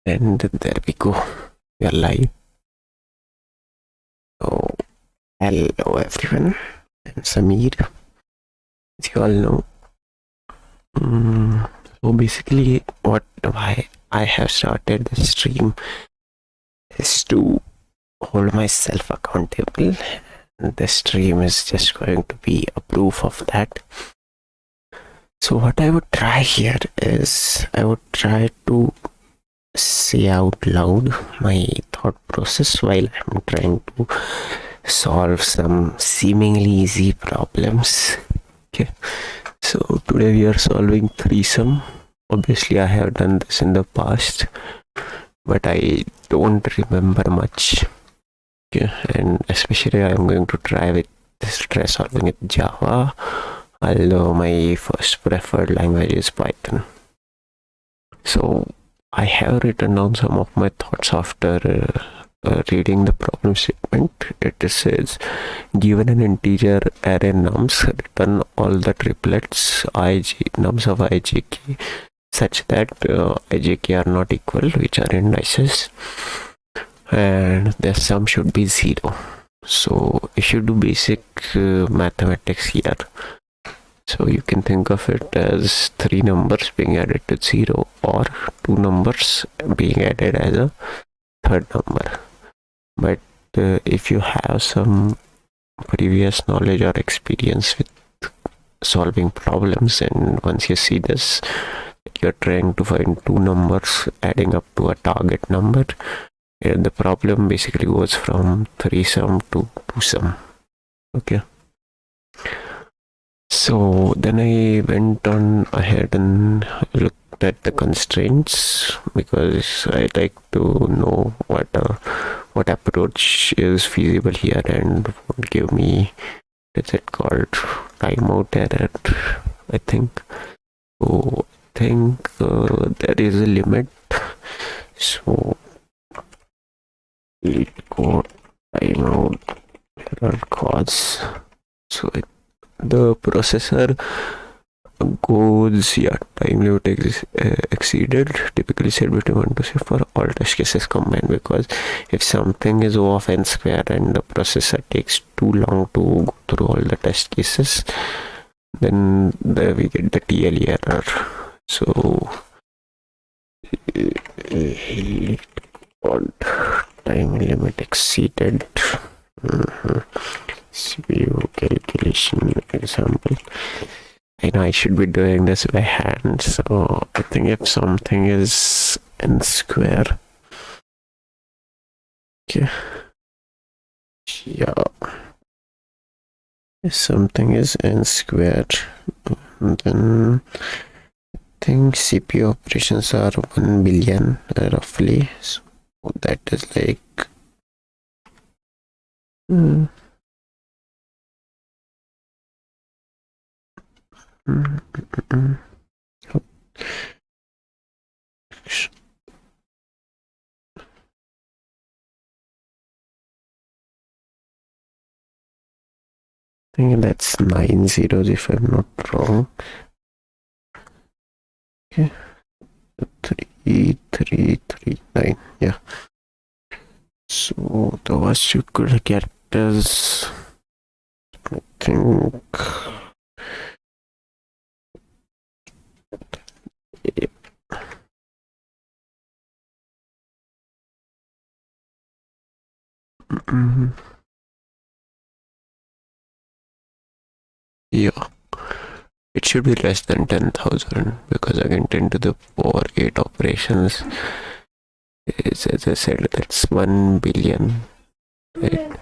And there we go. We are live. So, hello everyone. I'm Samir. As you all know. So basically, why I have started this stream is to hold myself accountable. And this stream is just going to be a proof of that. So what I would try here is I would try to say out loud my thought process while I'm trying to solve some seemingly easy problems. Okay, so today we are solving threesome. Obviously I have done this in the past, but I don't remember much. Okay, and especially I'm going to try solving with Java, although my first preferred language is Python. So I have written down some of my thoughts after reading the problem statement. It says, given an integer array nums, return all the triplets nums of ijk such that ijk are not equal, which are indices, and their sum should be 0. So if you do basic mathematics here, so you can think of it as 3 numbers being added to 0 or 2 numbers being added as a third number. But if you have some previous knowledge or experience with solving problems, and once you see this, you're trying to find 2 numbers adding up to a target number, and the problem basically goes from 3 sum to 2 sum. Okay. So then I went on ahead and looked at the constraints, because I like to know what approach is feasible here and won't give me, is it called, timeout error, I think. So I think there is a limit. So LeetCode timeout error cause. So the processor goes, time limit exceeded, typically set between 1 to 6 for all test cases combined, because if something is O of n square and the processor takes too long to go through all the test cases, then we get the TLE error. So time limit exceeded. View calculation example. I know I should be doing this by hand, so I think if something is n square, okay, yeah, if something is n square, then I think CPU operations are 1 billion roughly, so that is like I think that's 9 zeros if I'm not wrong. Okay, 3339, yeah. So the worst you could get is, I think, yeah, it should be less than 10,000, because again 10 to the power 8 operations is, as I said, that's 1 billion, right?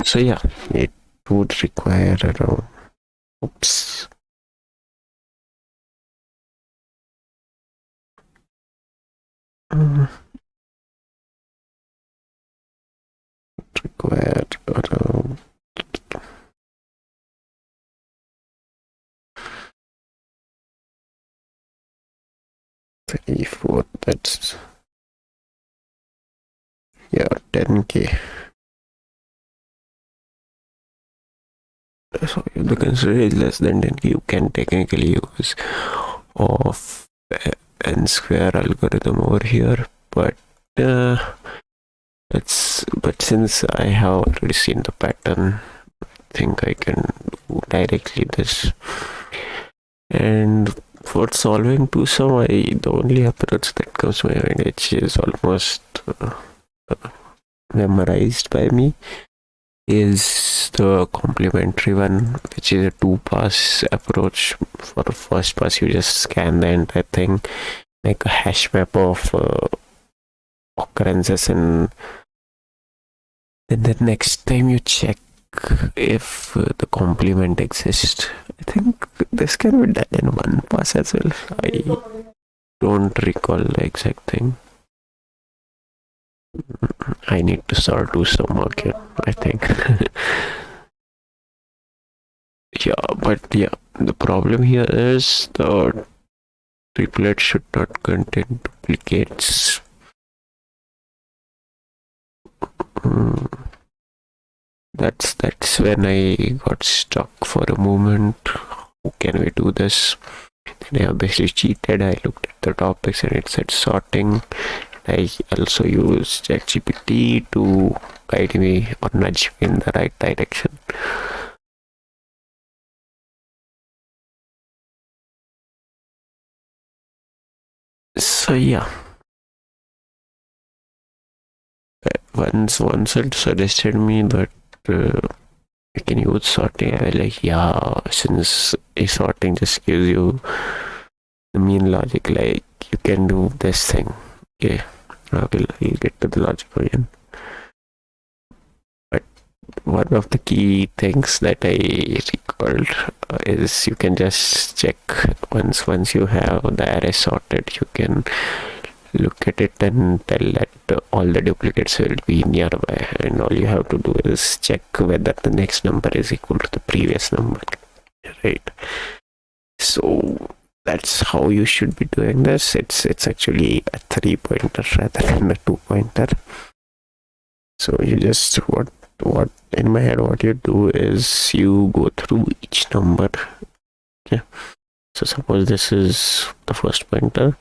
So yeah, it would require around, oops, require around 3 4, that's, yeah, 10k. So if the constraint is less than 10k, you can technically use of n square algorithm over here, but but since I have already seen the pattern, I think I can do directly this. And for solving two sum, the only approach that comes to my mind, which is almost memorized by me, is the complementary one, which is a two pass approach. For the first pass, you just scan the entire thing, make a hash map of occurrences, and then the next time you check if the complement exists. I think this can be done in one pass as well. I don't recall the exact thing. I need to start do some work here, I think. Yeah, the problem here is the triplet should not contain duplicates. That's when I got stuck for a moment. How can we do this? Then I obviously cheated. I looked at the topics and it said sorting. I also used ChatGPT to guide me or nudge me in the right direction. So yeah, once it suggested me that you can use sorting, I was like, yeah, since sorting just gives you the mean logic, like you can do this thing. Okay, I'll get to the logic again. But one of the key things that I recalled is you can just check once you have the array sorted, you can look at it and tell that all the duplicates will be nearby, and all you have to do is check whether the next number is equal to the previous number, right? So that's how you should be doing this. It's actually a 3-pointer rather than a 2-pointer. So you just what in my head, what you do is you go through each number. Okay, so suppose this is the first pointer,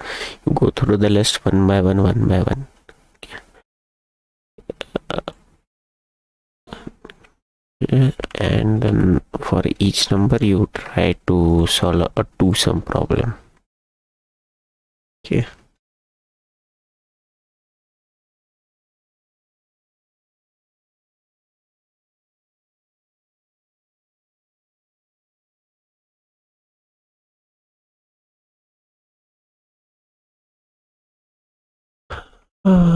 you go through the list one by one. Okay. And then for each number you try to solve a two-sum problem. Okay.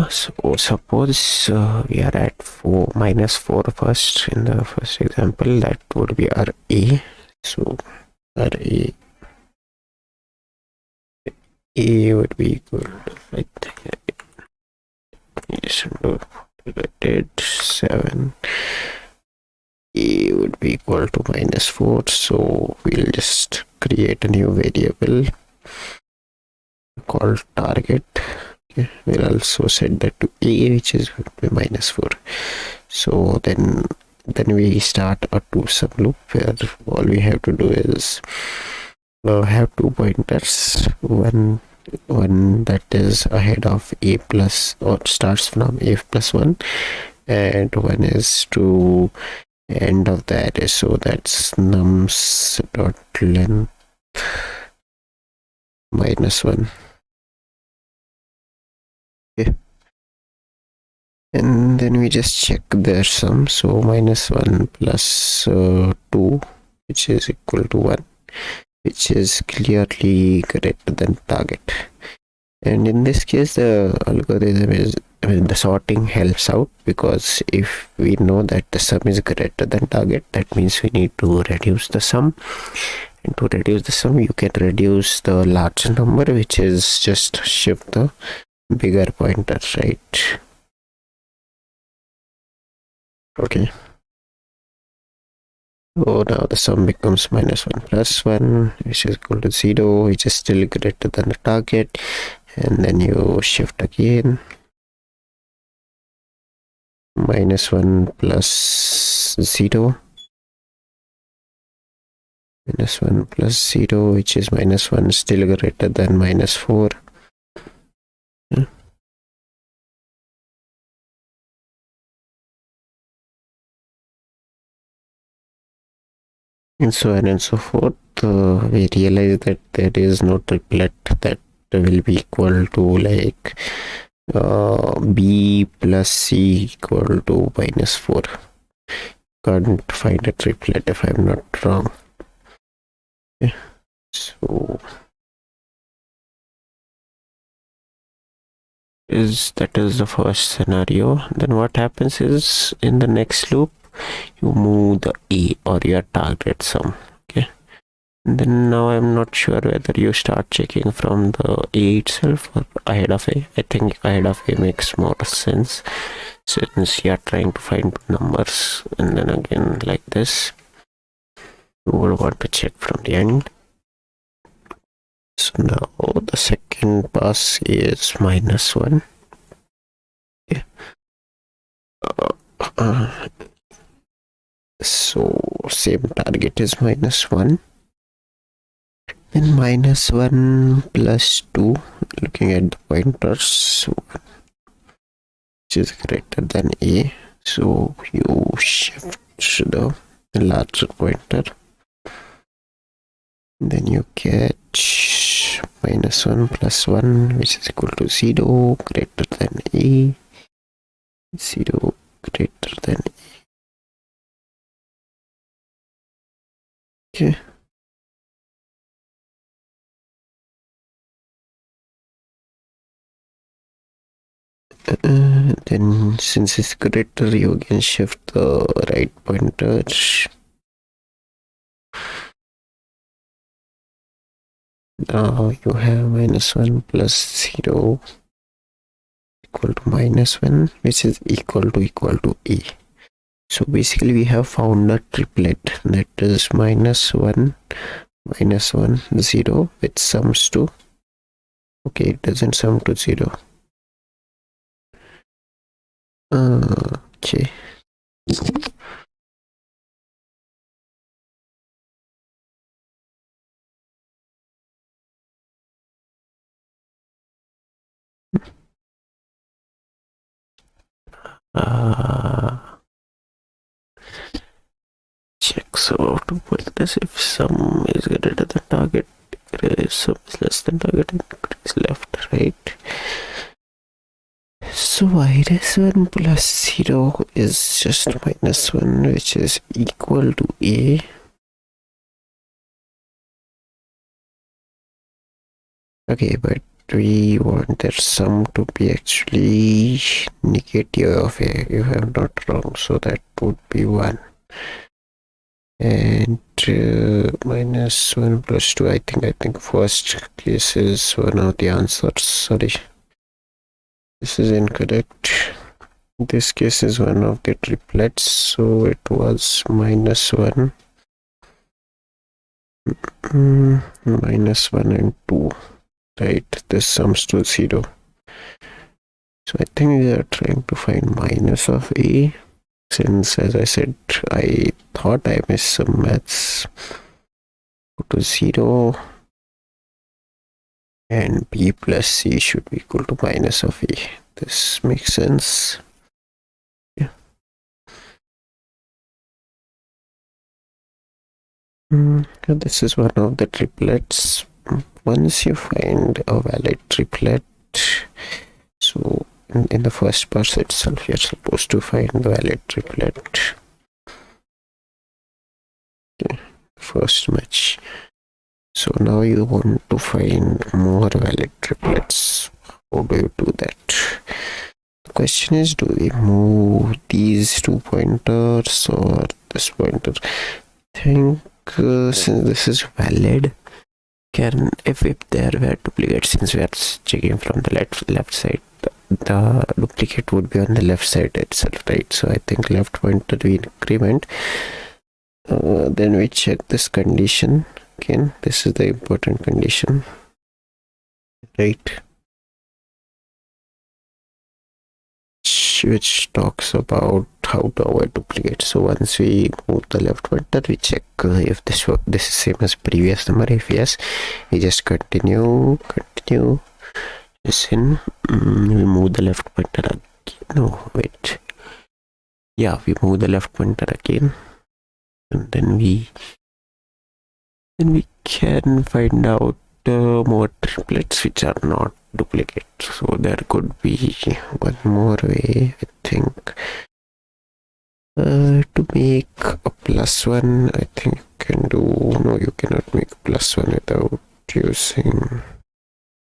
So suppose we are at -4 first in the first example. That would be our A. So our A would be equal to, I think, 7. A would be equal to -4. So we'll just create a new variable called target. Okay. We'll also set that to A, which is -4. So then we start a two-sum loop where all we have to do is have 2 pointers, one that is ahead of A plus, or starts from A plus 1, and one is to end of the array. So that's nums dot length -1. Okay. And then we just check their sum. So -1 plus 2, which is equal to 1, which is clearly greater than target. And in this case, the algorithm is, the sorting helps out, because if we know that the sum is greater than target, that means we need to reduce the sum. And to reduce the sum, you can reduce the larger number, which is just shift the bigger pointer, right? Okay. So now the sum becomes -1 plus 1, which is equal to 0, which is still greater than the target. and then you shift again. -1 plus 0. -1 plus 0, which is -1, still greater than -4. Yeah. And so on and so forth. We realize that there is no triplet that will be equal to like b plus c equal to -4. Can't find a triplet if I'm not wrong. Okay. So that is the first scenario. Then what happens is, in the next loop you move the a, or your target sum. Okay, and then now I'm not sure whether you start checking from the a itself or ahead of a. I think ahead of a makes more sense, since you are trying to find numbers. And then again, like this, you will want to check from the end. So now the second pass is -1. Okay. So same target is -1. Then -1 plus 2, looking at the pointers, which is greater than a. So you shift the larger pointer. Then you catch -1 plus 1, which is equal to 0, greater than a. 0 greater than a. Okay. Then since it's greater, you can shift the right pointer. Now you have -1 plus 0 equal to -1, which is equal to a. So basically we have found a triplet, that is -1, -1, 0, which sums to, okay, it doesn't sum to 0. Okay. Check. So how to put this? If sum is greater than target, if sum is less than target, increase left, right? So -1 plus 0 is just -1, which is equal to a. Okay, but we want that sum to be actually negative of a, if I'm not wrong, so that would be 1. And -1 plus 2, I think first case is one of the answers. Sorry, this is incorrect. This case is one of the triplets, so it was -1, -1 and 2, right? This sums to 0. So I think we are trying to find minus of a, since, as I said, I thought I missed some maths. Go to 0, and b plus c should be equal to minus of a. This makes sense. Yeah. This is one of the triplets. Once you find a valid triplet, so in the first pass itself, you're supposed to find the valid triplet. Okay. First match. So now you want to find more valid triplets. How do you do that? The question is, do we move these two pointers or this pointer? I think since this is valid, can if there were duplicates, since we are checking from the left side, the duplicate would be on the left side itself, right? So I think left pointer we increment. Then we check this condition again. This is the important condition, right? which talks about how to avoid duplicate. So once we move the left pointer, we check if this is same as previous number. If yes, we just continue listen. We move the left pointer again. No, wait. Yeah, we move the left pointer again, and then we can find out more triplets which are not duplicate. So there could be one more way, I think, to make a +1. I think you can do, no, you cannot make a +1 without using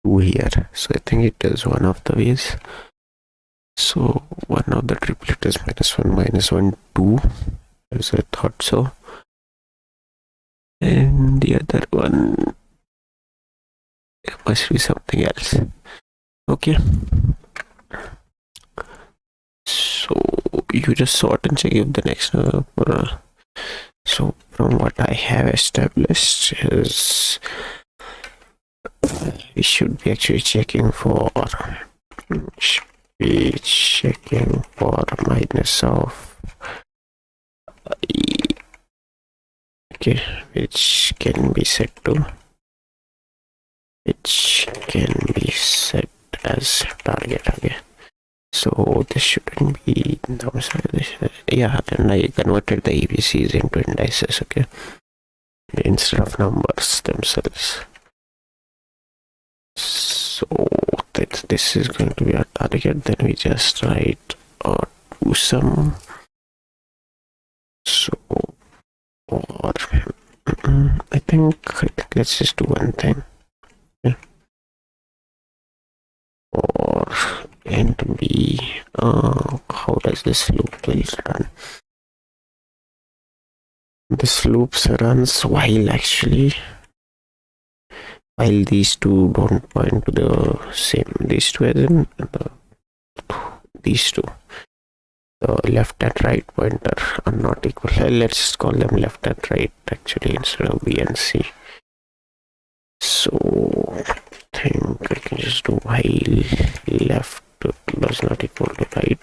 2 here. So I think it is one of the ways. So one of the triplet is -1 2, as I thought so, and the other one must be something else. Okay, so you just sort and check if the next number. So from what I have established is we should be actually checking for minus of okay, which can be set as target. Okay, so this shouldn't be, yeah, and I converted the ABCs into indices, okay, instead of numbers themselves. So that this is going to be our target. Then we just write or do some. So or I think let's just do one thing. Okay. Or and b how does this loop will run? This loop runs while these two don't point to the same. These two, as in these two, the left and right pointer are not equal. Let's just call them left and right actually instead of B and C. So I think I can just do while left does not equal to right.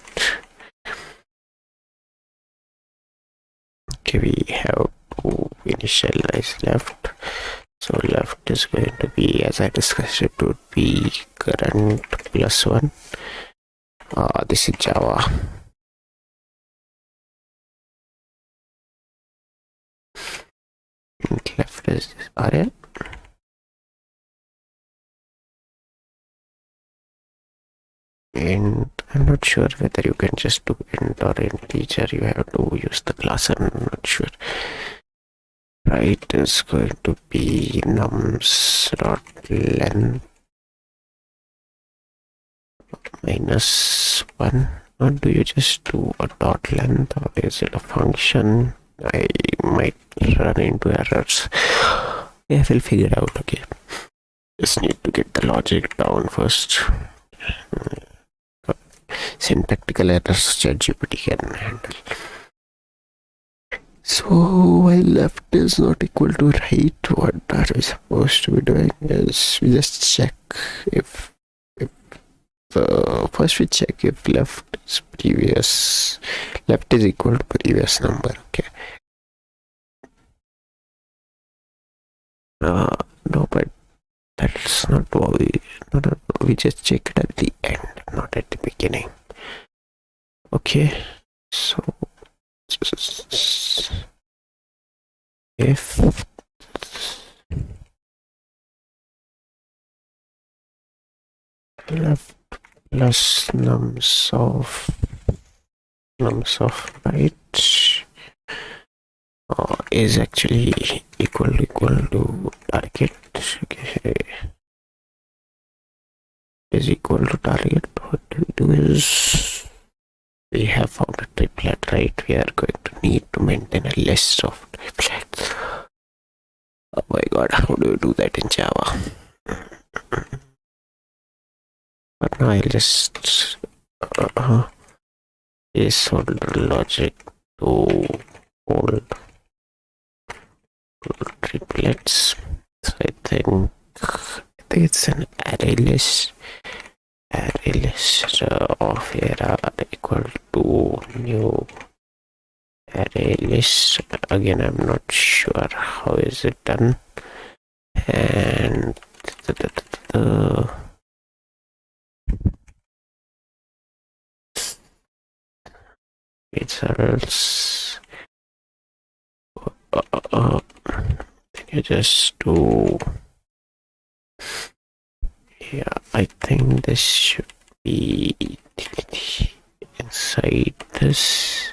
Okay, we have to initialize left. So left is going to be, as I discussed, it would be current +1. This is Java. And left is RL. And I'm not sure whether you can just do int or integer. You have to use the class. I'm not sure. Right is going to be nums.length -1. Or do you just do a dot length, or is it a function? I might run into errors. Yeah, we'll figure it out. Okay, just need to get the logic down first. Syntactical errors ChatGPT can handle. So while left is not equal to right, what are we supposed to be doing is we just check if first we check if left is equal to previous number. Okay. No, but that's not what we just check it at the end, not at the beginning. Okay, so if left plus nums of right is actually equal to target. Okay, is equal to target, what we do is we have found a triplet, right? We are going to need to maintain a list of triplets. Oh my god, how do you do that in Java? But now I'll just is hold logic to hold triplets. So I think it's an array list. array list of era equal to new array list. Again, I'm not sure how is it done. And the results you just do, yeah, I think this should be inside this.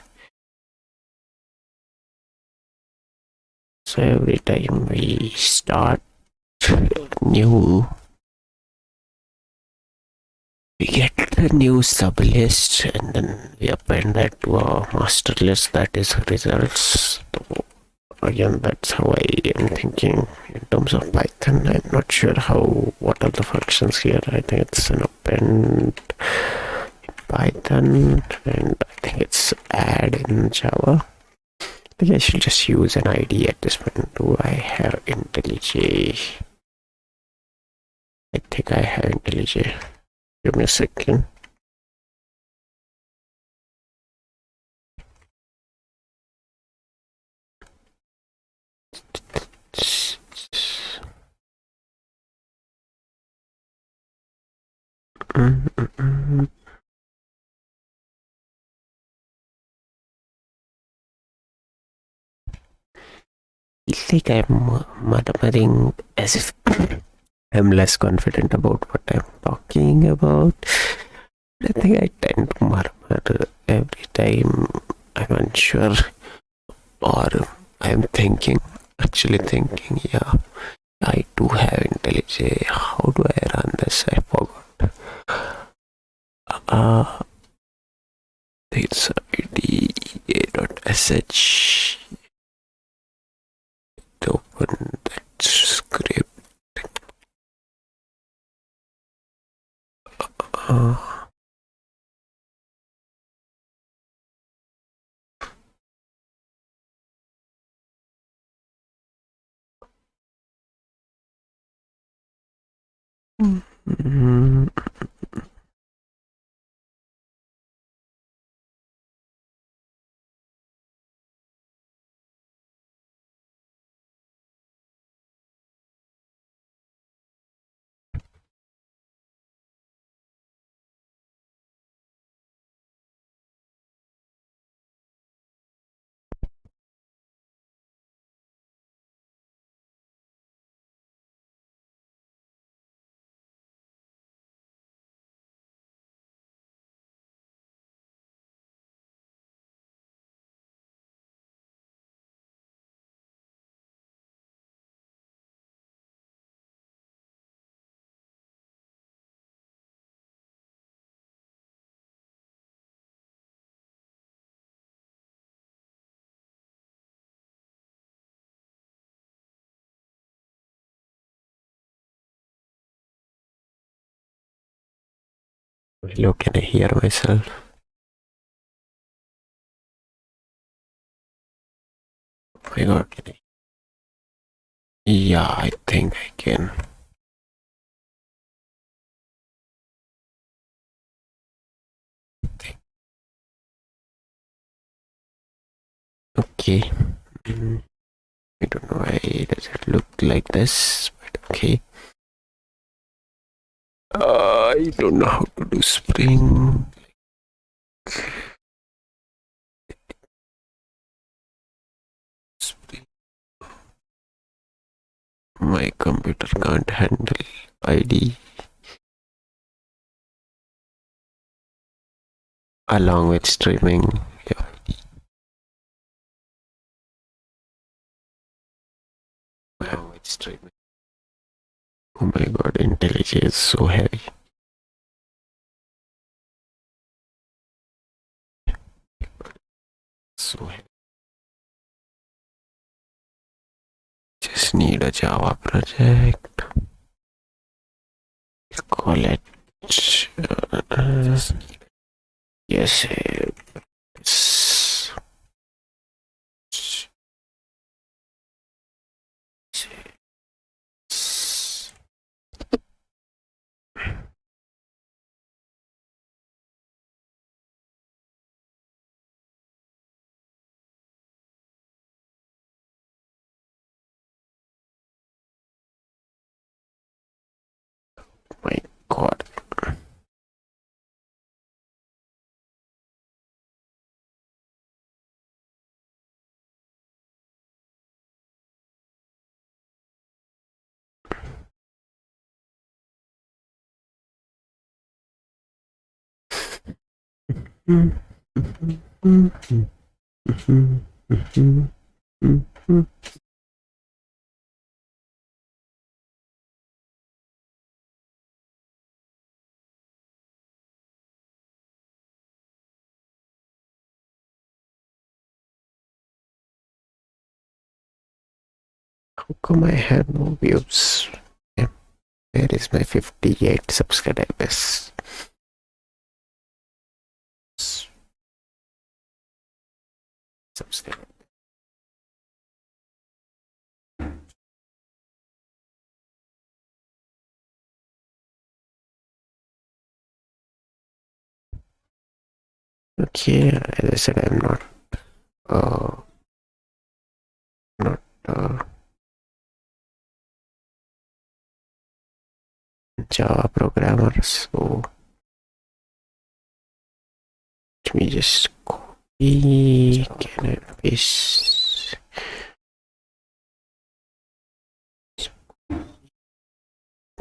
So every time we start new, we get the new sub list and then we append that to our master list, that is results. So again, that's how I am thinking in terms of Python. I'm not sure what are the functions here. I think it's an append in Python and I think it's add in Java. I think I should just use an ID at this point. Do I have IntelliJ? I think I have IntelliJ. Give me a second. It's like I'm murmuring as if I'm less confident about what I'm talking about. I think I tend to murmur every time I'm unsure or I'm actually thinking, yeah, I do have IntelliJ. How do I run this? I forgot. It's id.sh. Open that script. Uh, mm, Hello, can I hear myself? Oh my god, can I? Yeah, I think I can. Okay. I don't know why does it look like this, but okay. I don't know how to do Spring. Spring. My computer can't handle ID along with streaming. Yeah, along with streaming. Oh my god, IntelliJ is so heavy. So heavy. Just need a Java project. Call it. Yes. How come I have no views? Yeah, where is my 58 subscribers? Subscribe. Okay, as I said, I'm uh, not Java programmer, so let me just copy. Can I paste?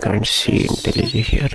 Can't see IntelliJ here.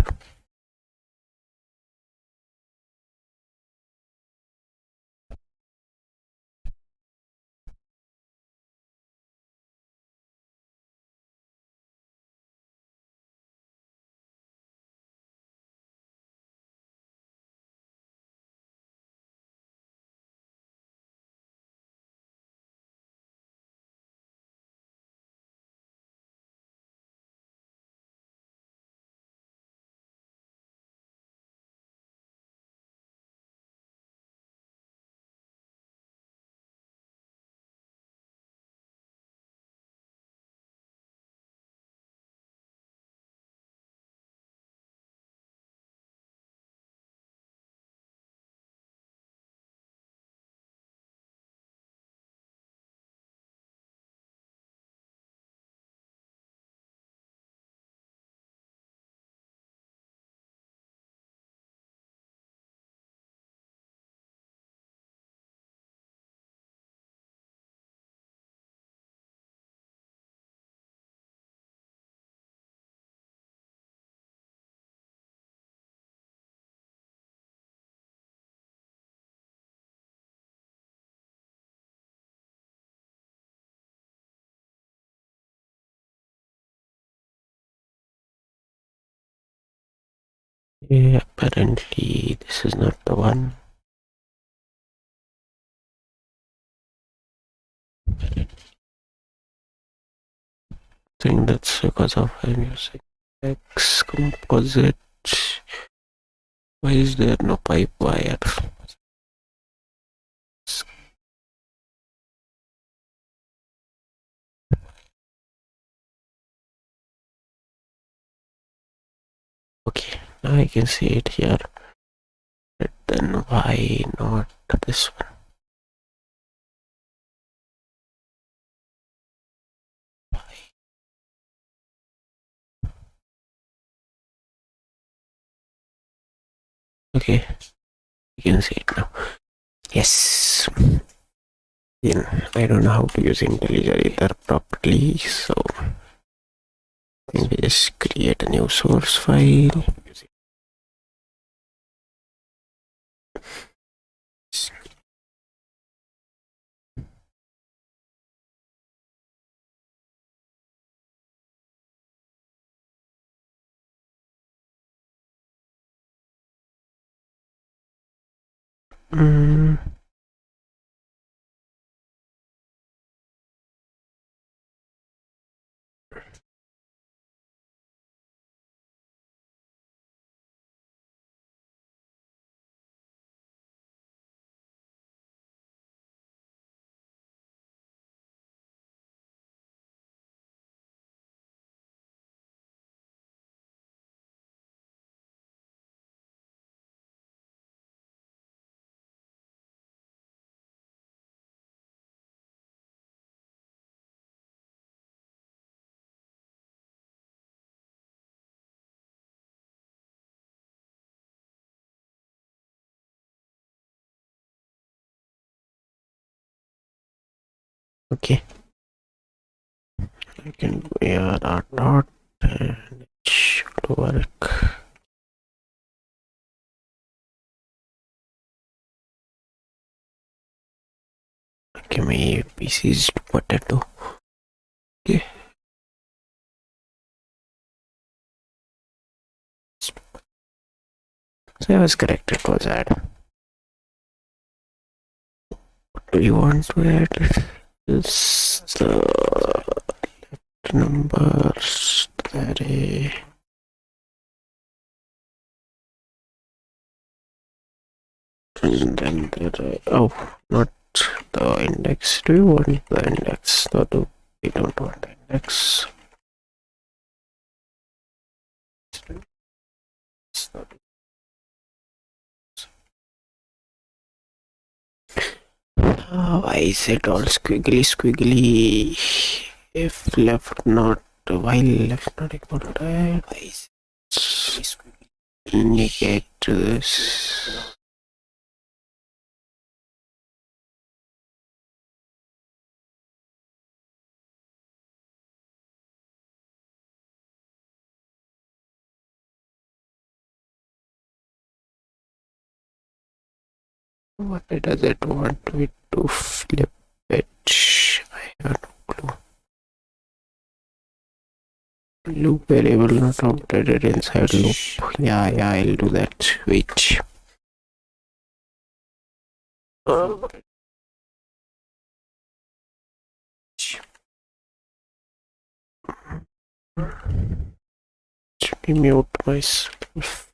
Yeah, apparently this is not the one. I think that's because of I'm using X composite. Why is there no pipe wire? Okay, now I can see it here. But then why not this one? Okay, you can see it now. Yes. Yeah, I don't know how to use IntelliJ either properly, so I think we just create a new source file. Mm, okay, I can go here dot and it should work. Okay, my PC is potato. Okay. So I was correct, it was add. What do you want to add? Is the numbers, the array. And then not the index. Do you want the index? No, we don't want the index. Why is it all squiggly? If left not, while left not equal to that, why is it squiggly? Indicate this. What does it want me to flip it? I have no clue. Loop variable not updated inside loop. Yeah, I'll do that. Wait. Let me mute myself.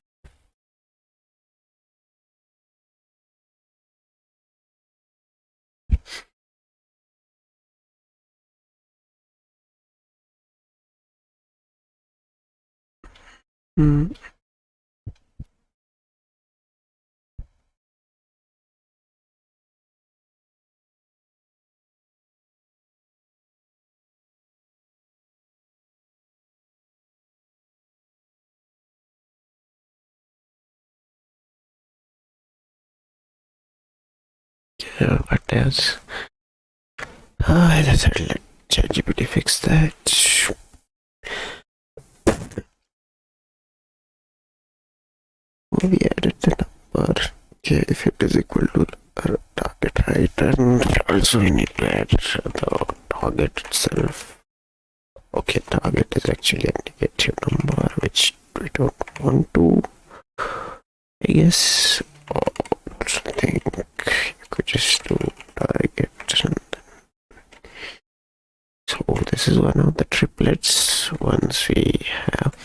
Yeah, what else? Let's let ChatGPT fix that. We added the number. Okay, if it is equal to our target, right? And also we need to add the target itself. Okay, target is actually a negative number, which we don't want to. I guess I think you could just do target. So this is one of the triplets. Once we have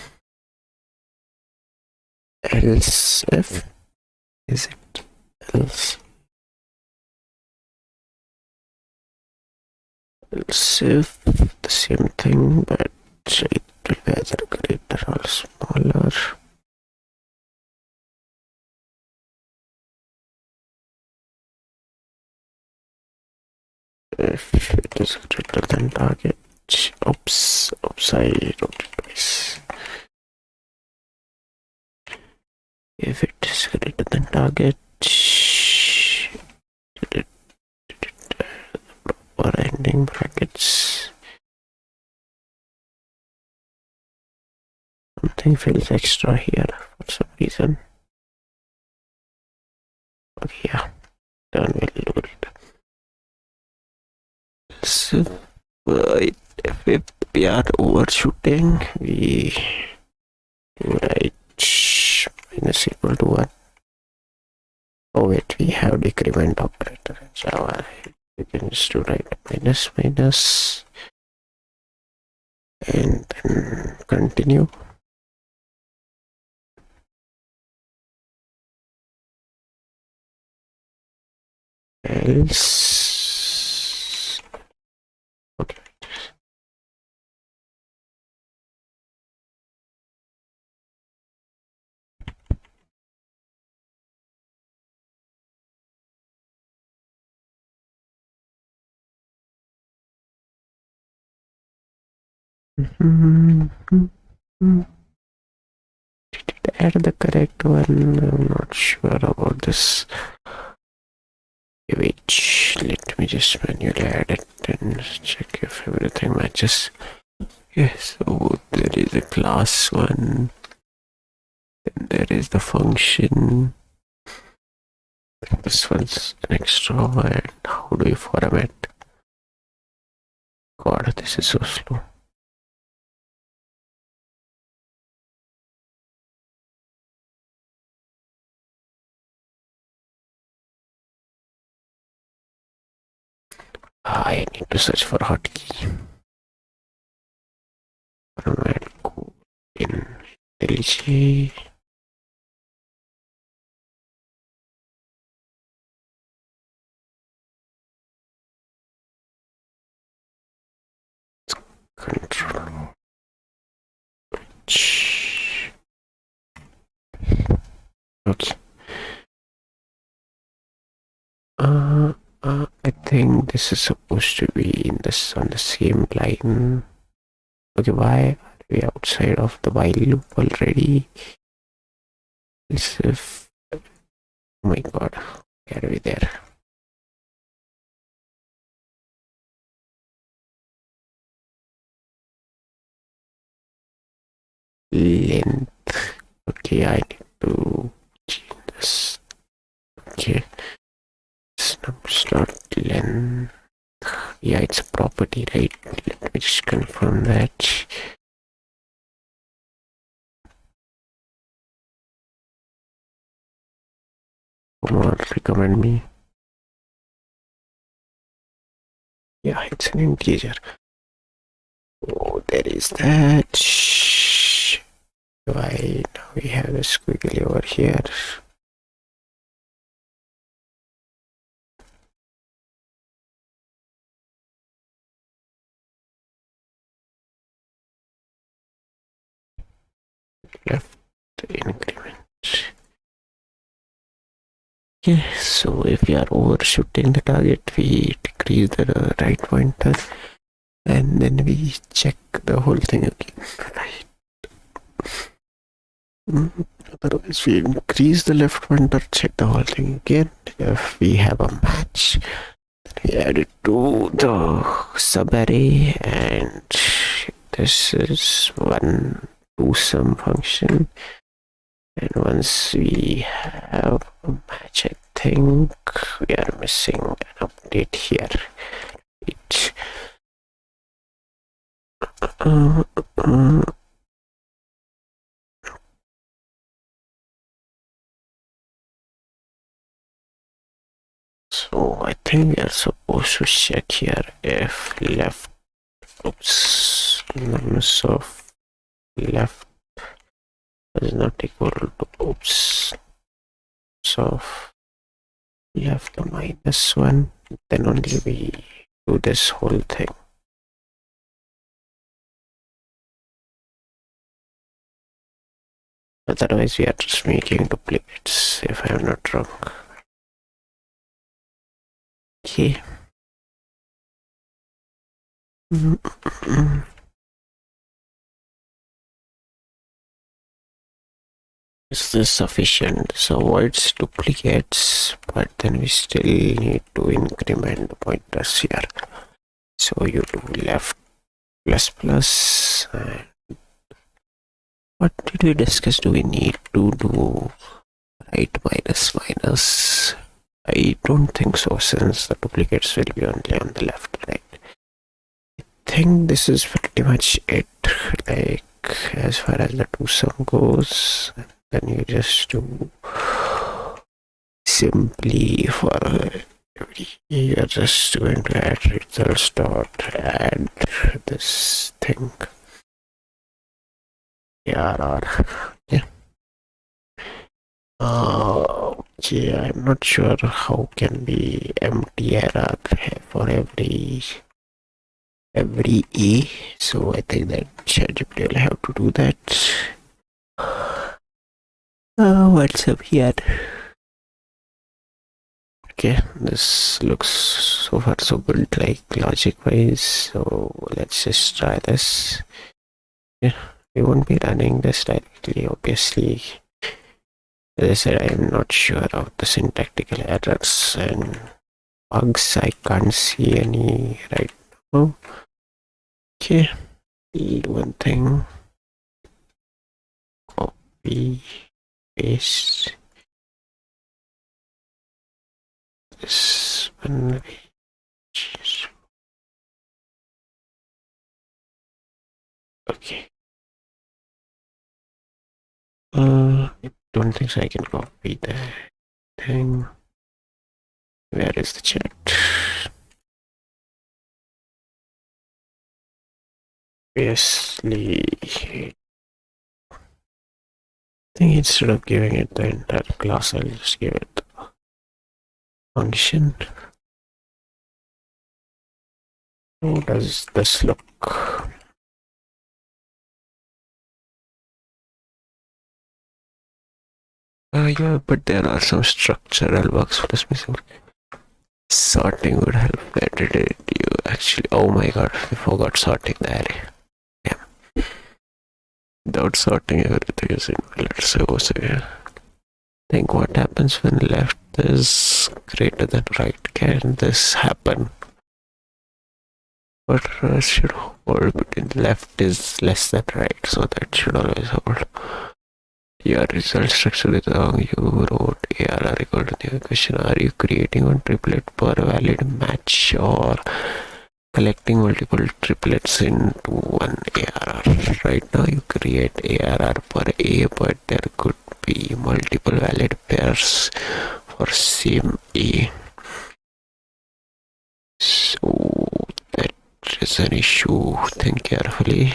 else if, is it else if the same thing, but it will be either greater or smaller. If it is greater than target, oops, I wrote it twice. If it is greater than target, or ending brackets. Something feels extra here for some reason. But yeah, done will do it. So, if we are overshooting, we write minus equal to 1. Oh wait, we have decrement operator in Java. We can just do write minus and then continue. Else, okay. Did it add the correct one? I'm not sure about this. Wait, let me just manually add it and check if everything matches. Yes, so there is a class one, then there is the function, This one's an extrovert. How do you format? God, this is so slow. I need to search for hotkey. Format code in IntelliJ. Control. Okay. I think this is supposed to be in this on the same line. Okay, why are we outside of the while loop already? This if oh my god, why are we there? Length. Okay, I need to change this. Okay, this number's not length. Yeah, it's a property, right? Let me just confirm that. Come on, recommend me. Yeah, it's an integer. Oh, there is that. Why now we have a squiggly over here? Left increment. Okay, so if we are overshooting the target, we decrease the right pointer and then we check the whole thing again. Right. Otherwise, we increase the left pointer, check the whole thing again. If we have a match, we add it to the subarray, and this is one to sum function. And once we have a match, I think we are missing an update here. So I think we are supposed to check here if left, oops, nums of left is not equal to oops of left minus 1, then only we do this whole thing. Otherwise we are just making duplicates, if I am not wrong. Okay. Is this sufficient? So avoids duplicates, but then we still need to increment the pointers here. So you do left plus plus. And what did we discuss? Do we need to do right minus minus? I don't think so, since the duplicates will be only on the left, right? I think this is pretty much it. Like as far as the two sum goes, then you just do simply for every, you're just going to add results dot add this thing. ARR. Yeah. Okay, I'm not sure how can be empty error for every A, so I think that ChatGPT will have to do that. What's up here? Okay, this looks so far so good, like logic wise, so let's just try this. Yeah, we won't be running this directly, obviously. As I said, I am not sure of the syntactical errors and bugs. I can't see any right now. Okay, do one thing. Copy, paste. this one. Okay. I don't think so I can copy that thing. Where is the chat? Obviously, I think instead of giving it the entire class, I'll just give it the function. How does this look? Yeah, but there are some structural bugs plus missing. Sorting would help. Where did it you actually? Oh my god, I forgot sorting the array. Yeah. Without sorting everything is invalid. So I think what happens when left is greater than right? Can this happen? But should hold between left is less than right, so that should always hold. Your result structure is wrong. You wrote ARR equal to the question. Are you creating one triplet per valid match or collecting multiple triplets into one ARR? Right now you create ARR per A, but there could be multiple valid pairs for same A. So that is an issue. Think carefully.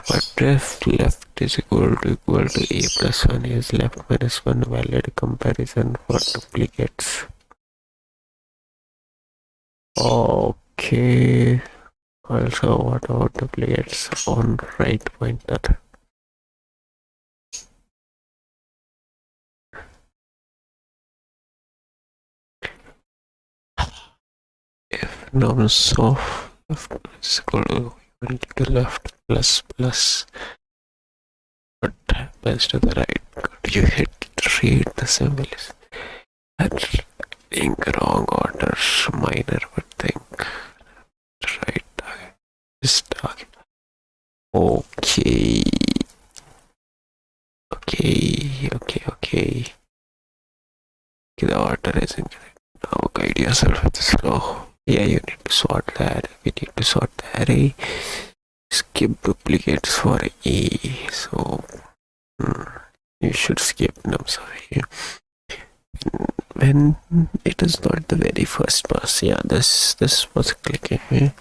What if left is equal to A plus 1 is left minus 1 valid comparison for duplicates? Okay. Also, what about duplicates on right pointer? If norms of left is equal to left plus plus, what happens to the right? Could you read the symbols? That's think wrong order, minor, but think right target. This target. Okay. Okay. The order is incorrect. Now guide yourself with the slow. Yeah, you need to sort that. We need to sort the array. Skip duplicates for A. So you should skip nums of A. When it is not the very first pass. Yeah, this was clicking.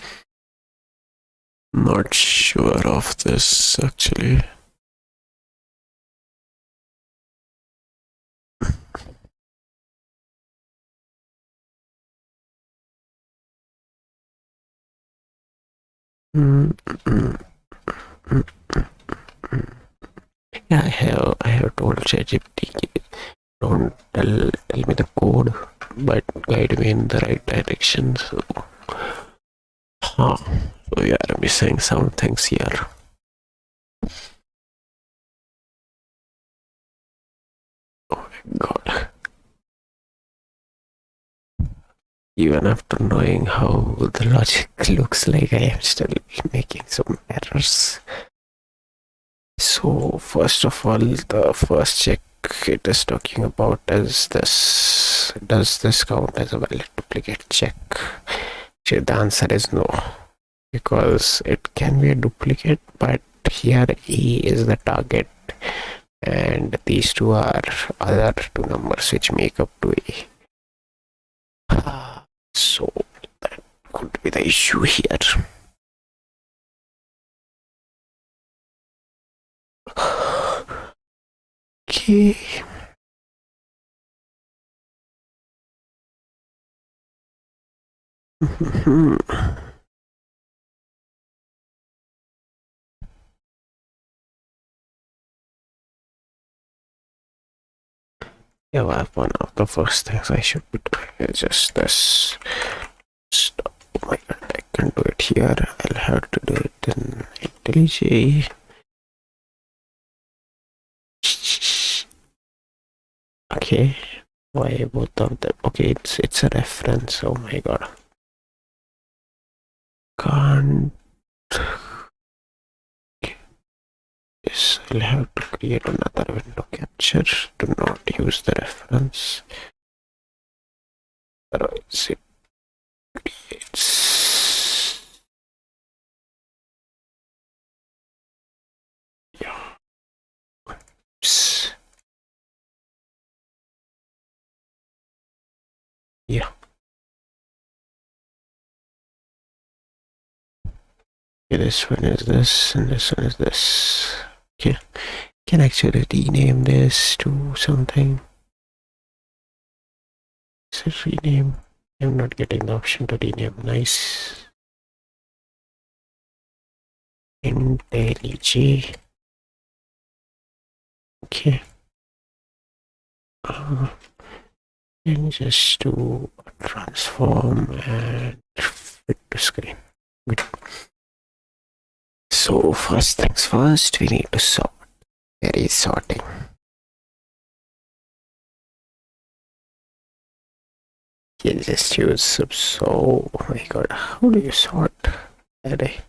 Not sure of this actually. Yeah, I have told ChatGPT, don't tell me the code, but guide me in the right direction. So, so we are missing some things here. Oh my god. Even after knowing how the logic looks like, I am still making some errors. So first of all, the first check it is talking about is this. Does this count as a valid duplicate check? So the answer is no, because it can be a duplicate, but here A is the target and these two are other two numbers which make up to A. So that could be the issue here. Okay. Yeah, well, one of the first things I should be doing is just this. Stop. Oh my god, I can do it here. I'll have to do it in IntelliJ. Okay, why both of them? Okay, it's a reference. Oh my god, can't. Yes, I'll have to create another window capture to not use the reference. otherwise it creates. Yeah. Oops. Yeah. Okay, this one is this, and this one is this. Okay, can actually rename this to something. So rename. I'm not getting the option to rename. Nice. IntelliJ. Okay. And just do a transform and fit to screen. Good. So first things first, we need to sort. There is sorting. You just use so. Oh my god, how do you sort? Array.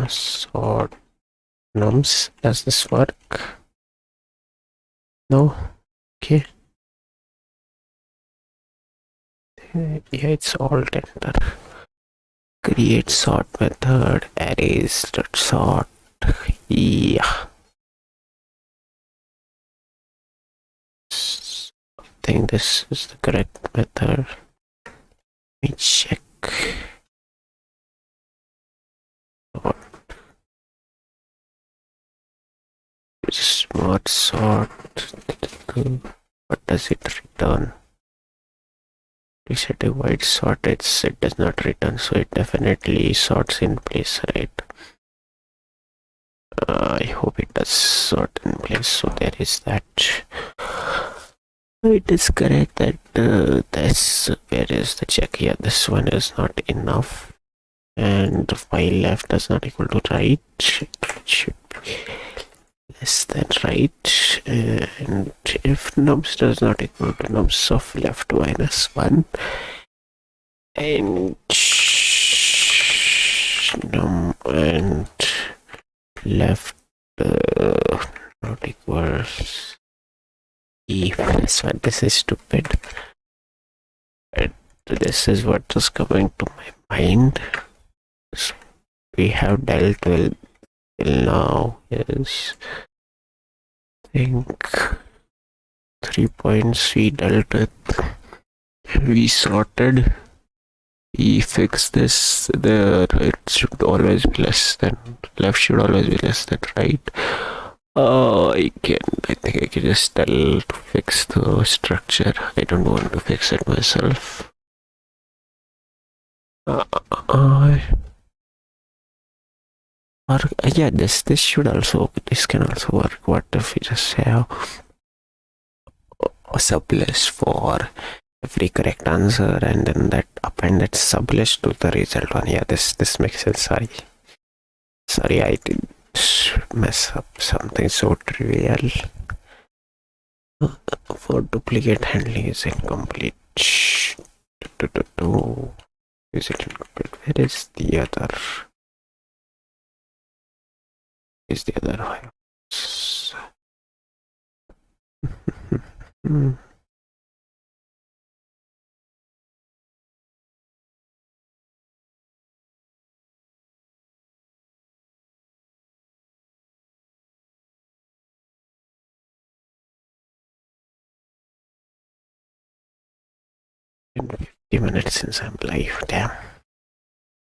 Sort nums. Does this work? No. Okay. Yeah, it's alt enter. Create sort method. Arrays dot sort. Yeah. I think this is the correct method. Let me check. Sort. Smart sort. What does it return? Reset a white sort. It does not return, so it definitely sorts in place, right? I hope it does sort in place. So there is that. It is correct that this. Where is the check here? This one is not enough, and while left does not equal to right. It should be less than right, and if nums does not equal to nums of left minus 1 and num and left not equals e plus 1. This is stupid, and this is what is coming to my mind. So we have dealt with till now is, I think, 3 points we dealt with. We sorted, we fixed this. The right should always be less than left, should always be less than right. I think I can just tell to fix the structure. I don't want to fix it myself. Or yeah, this can also work. What if we just have a sublist for every correct answer, and then that append that sublist to the result one? Yeah, this makes sense. Sorry, I did mess up something so trivial. For duplicate handling is incomplete. Is it incomplete? Where is the other? Is the other one? In 50 minutes since I'm live. Damn.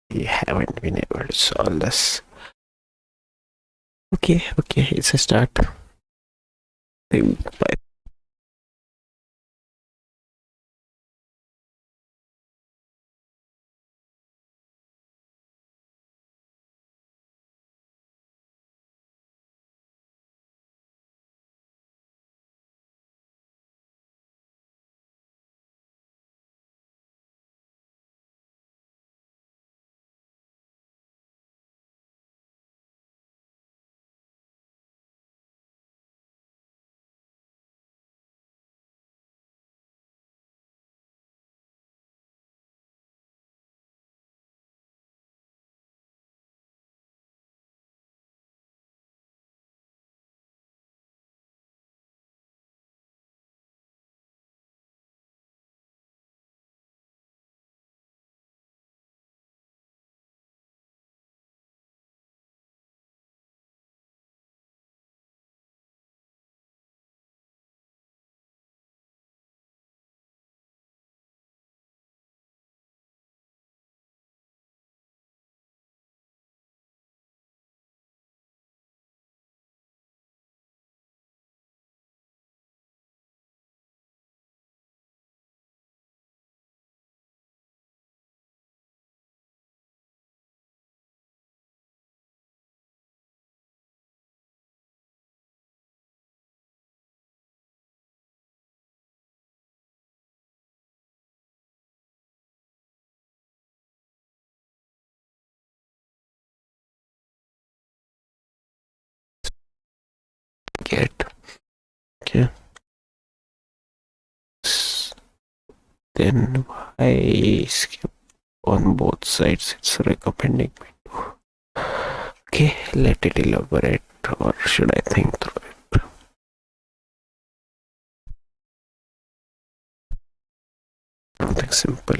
We haven't been able to solve this. Okay, it's a start. Bye. get. Okay. S- Then why skip on both sides? It's recommending me to. Okay, let it elaborate, or should I think through it? Something simple.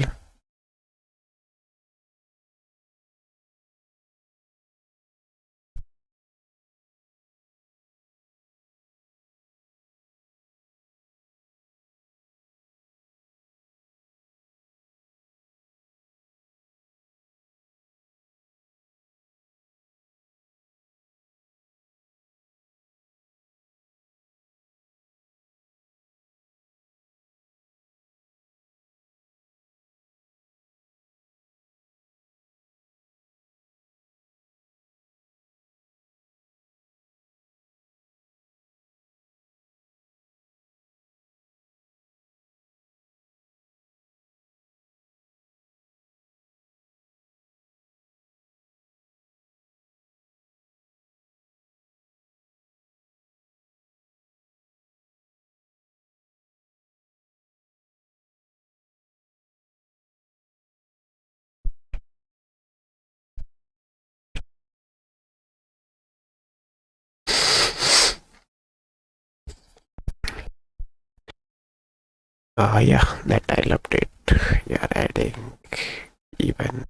Yeah, that I'll update. You're adding even.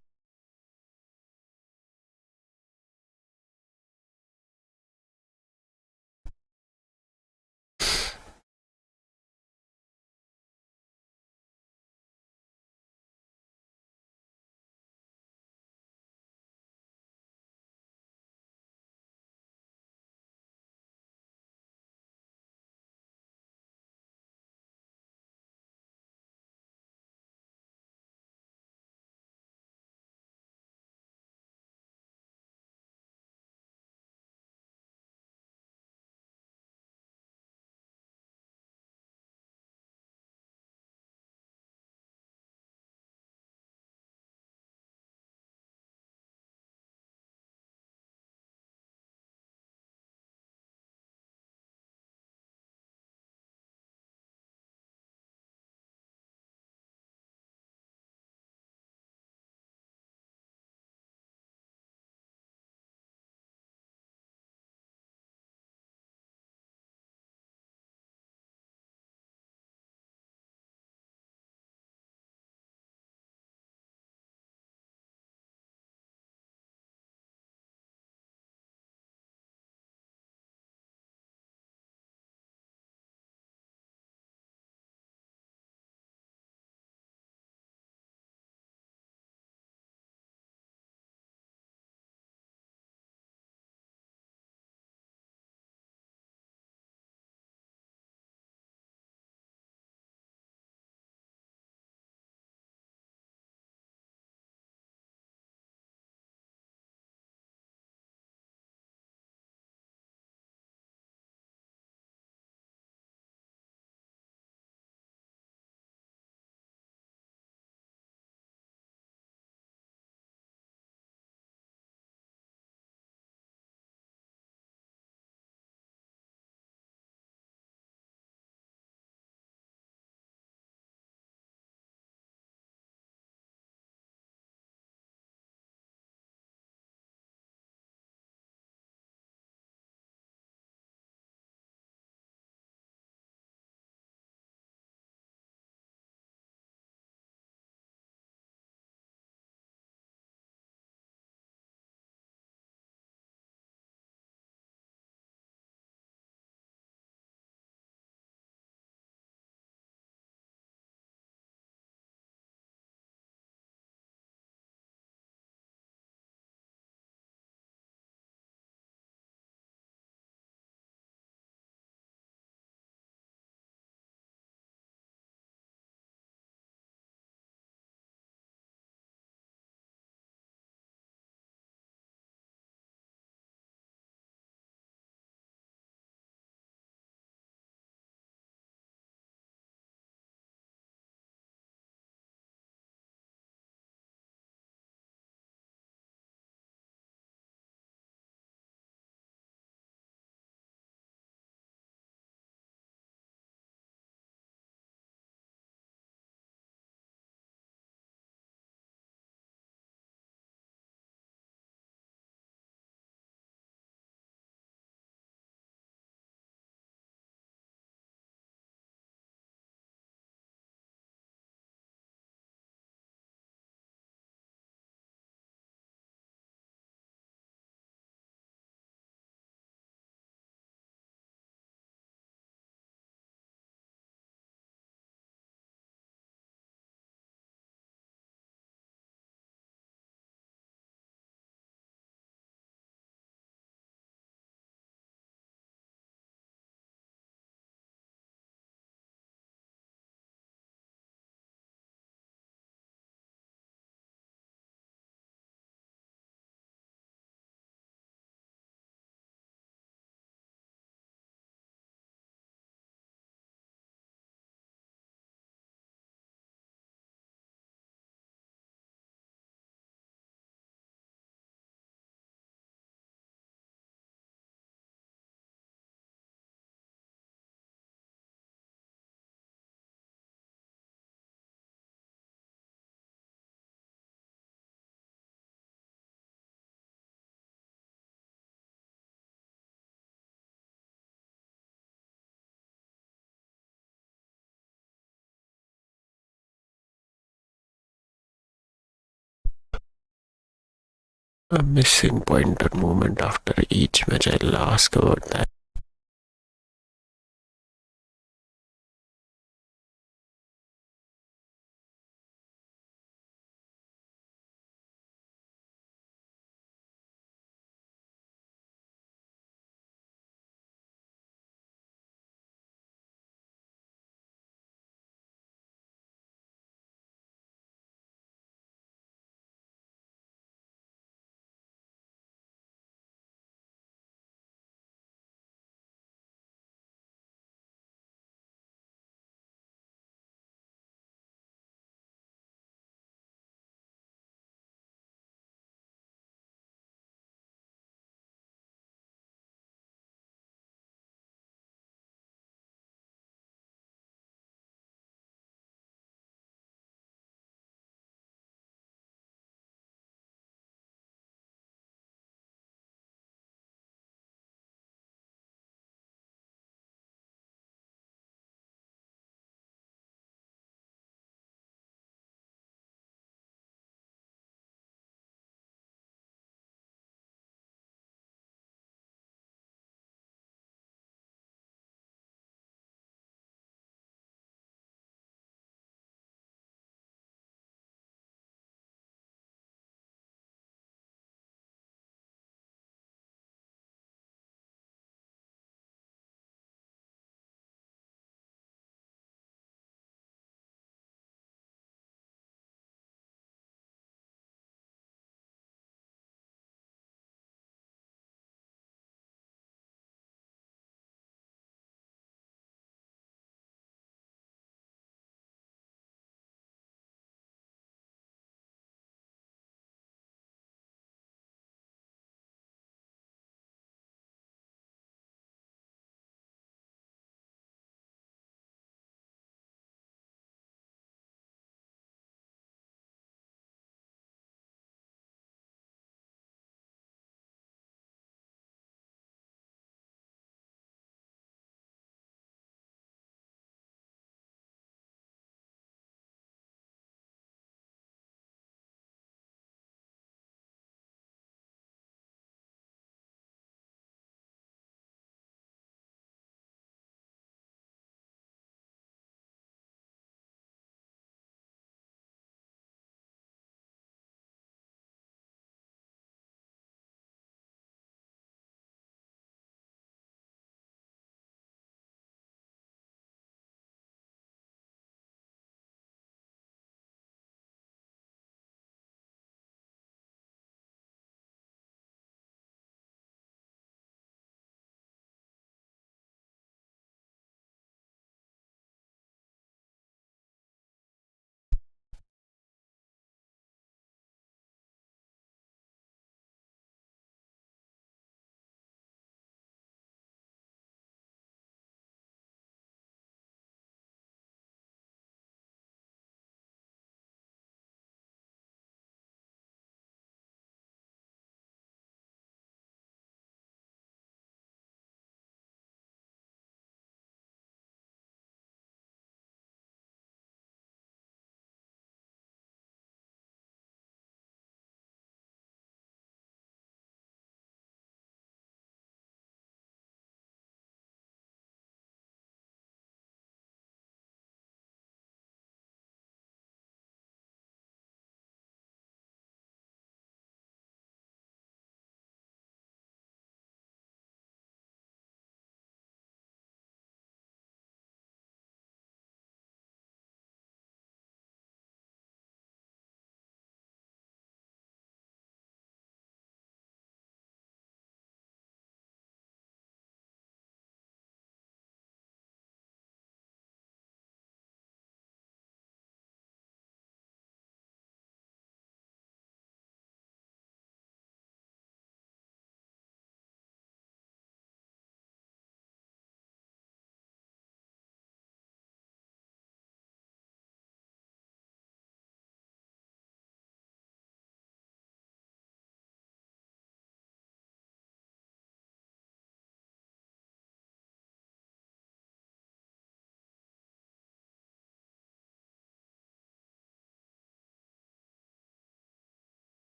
a missing pointer movement after each match. I'll ask about that.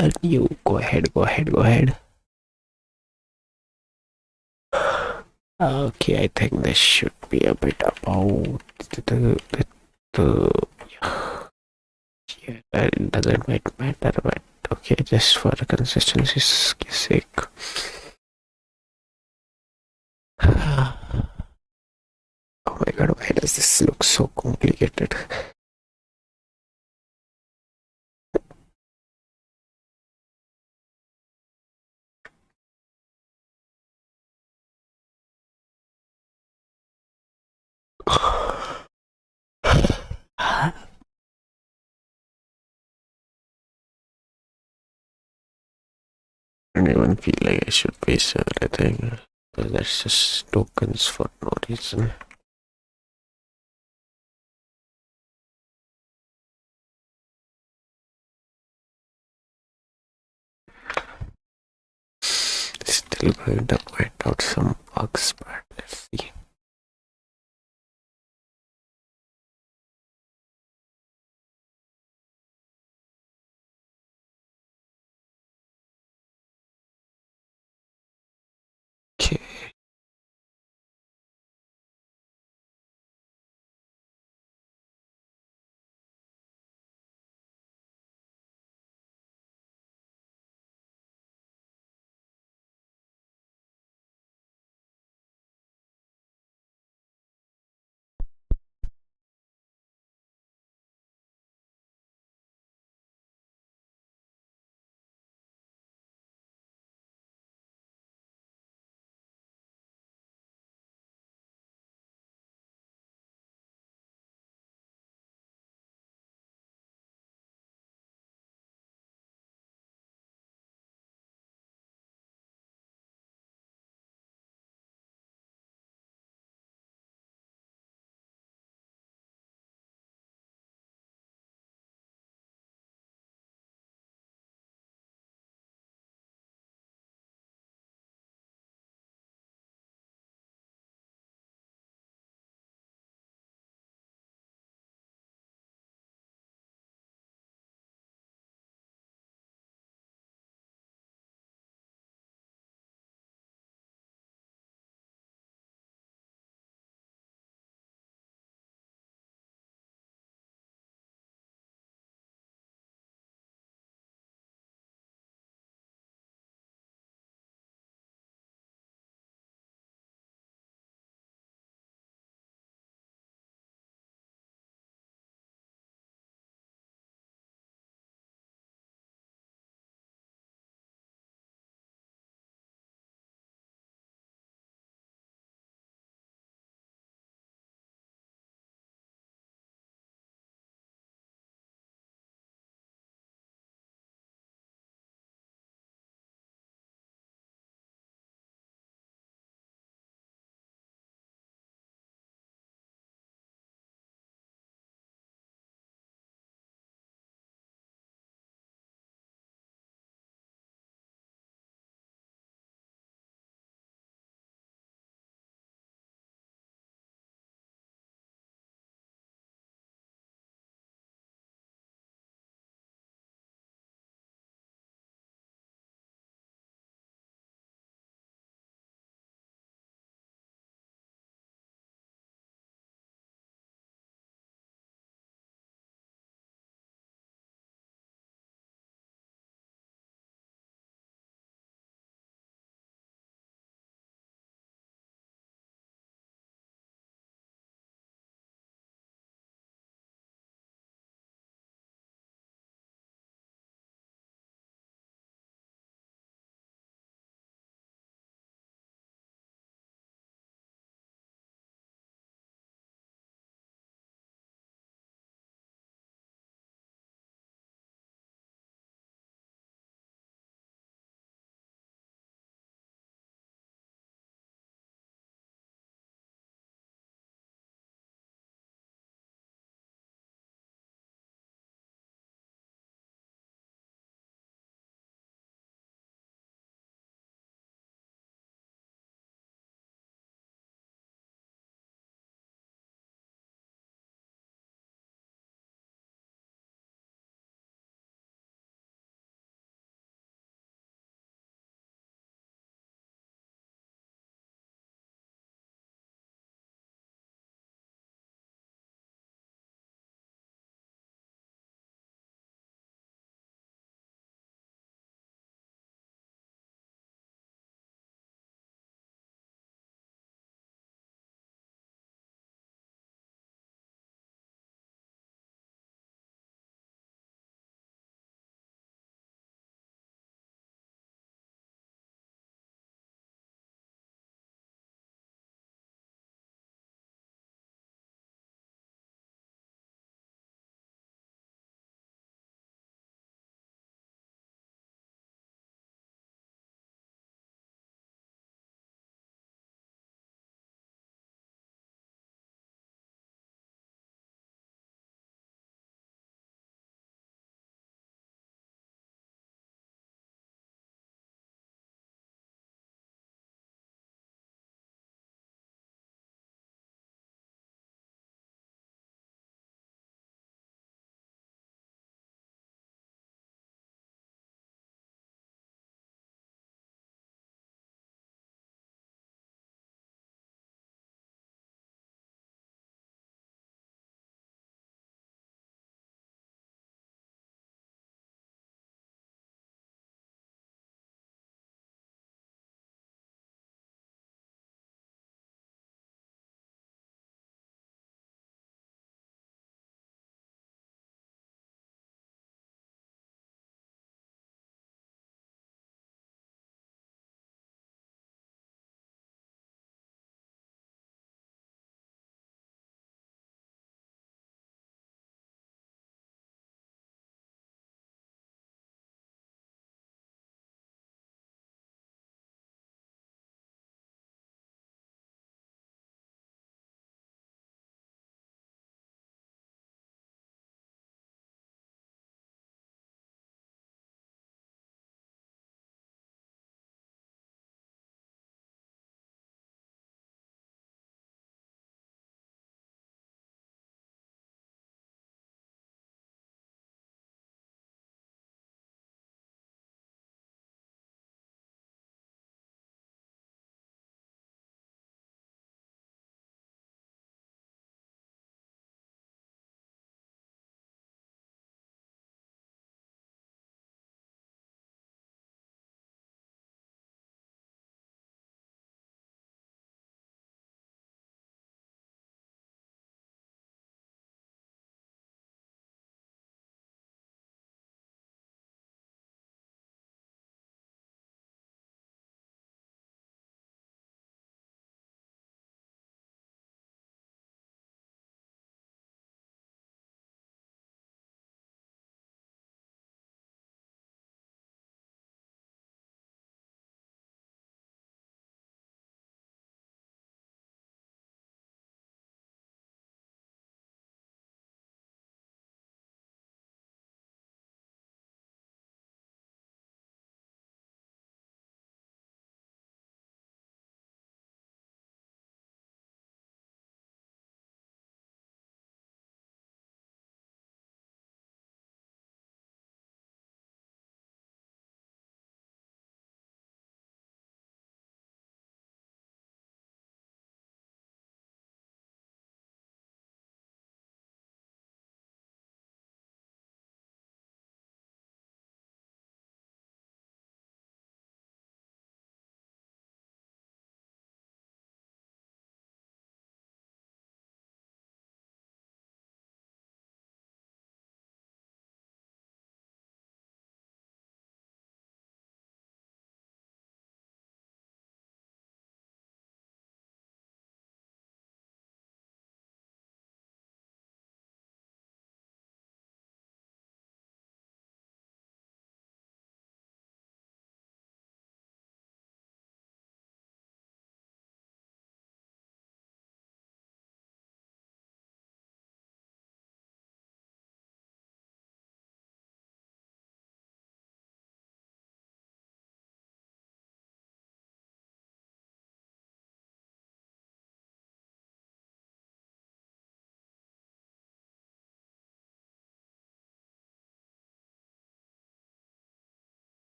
And you go ahead, go ahead, go ahead. Okay, I think this should be a bit about the yeah, it doesn't quite matter, but okay, just for the consistency's sake. Oh my god, why does this look so complicated? I don't even feel like I should paste everything. Because that's just tokens for no reason. Still going to point out some bugs, but let's see.